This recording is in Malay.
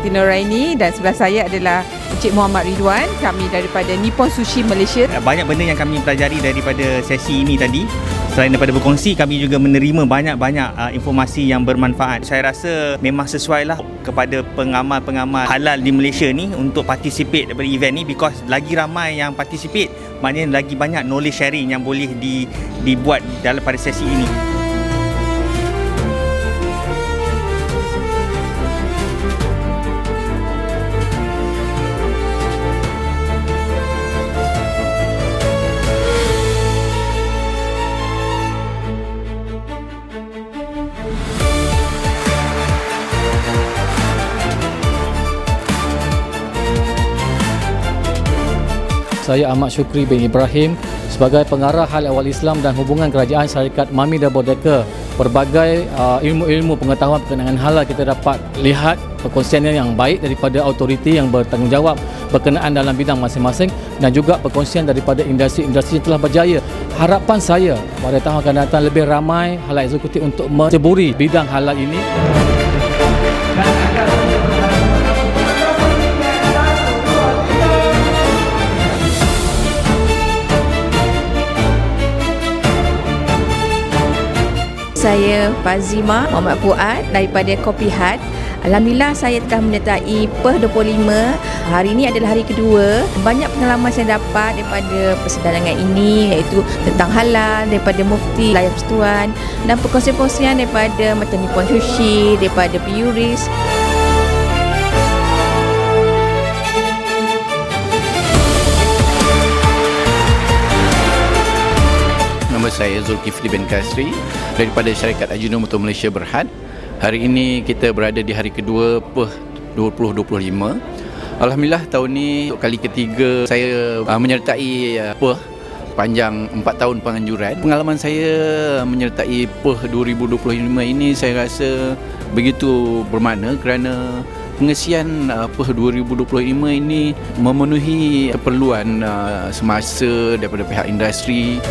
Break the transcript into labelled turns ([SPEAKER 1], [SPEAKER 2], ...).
[SPEAKER 1] Siti Noraini dan sebelah saya adalah Encik Muhammad Ridwan. Kami daripada Nippon Sushi Malaysia.
[SPEAKER 2] Banyak benda yang kami pelajari daripada sesi ini tadi. Selain daripada berkongsi, kami juga menerima banyak-banyak informasi yang bermanfaat. Saya rasa memang sesuailah kepada pengamal-pengamal halal di Malaysia ni untuk participate daripada event ni, because lagi ramai yang participate, maknanya lagi banyak knowledge sharing yang boleh dibuat dalam pada sesi ini.
[SPEAKER 3] Saya Ahmad Syukri bin Ibrahim sebagai pengarah hal ehwal Islam dan hubungan kerajaan syarikat Mami Double-Decker. Berbagai ilmu-ilmu pengetahuan berkenaan halal kita dapat lihat perkongsian yang baik daripada autoriti yang bertanggungjawab berkenaan dalam bidang masing-masing dan juga perkongsian daripada industri-industri yang telah berjaya. Harapan saya pada tahun akan datang lebih ramai halal eksekutif untuk menceburi bidang halal ini.
[SPEAKER 4] Saya Fazima Muhammad Fuad daripada Kopi Hut. Alhamdulillah saya telah menyertai PEH 25. Hari ini adalah hari kedua. Banyak pengalaman saya dapat daripada persidangan ini, iaitu tentang halal daripada Mufti Layan Persatuan dan perkongsian-perkongsian daripada macam Nippon Sushi, daripada Piuris.
[SPEAKER 5] Nama saya Zulkifli bin Kasri daripada Syarikat Ajinomoto Malaysia Berhad. Hari ini kita berada di hari kedua PEH 2025. Alhamdulillah tahun ini untuk kali ketiga saya menyertai PEH panjang 4 tahun penganjuran. Pengalaman saya menyertai PEH 2025 ini saya rasa begitu bermakna kerana pengesian PEH 2025 ini memenuhi keperluan semasa daripada pihak industri.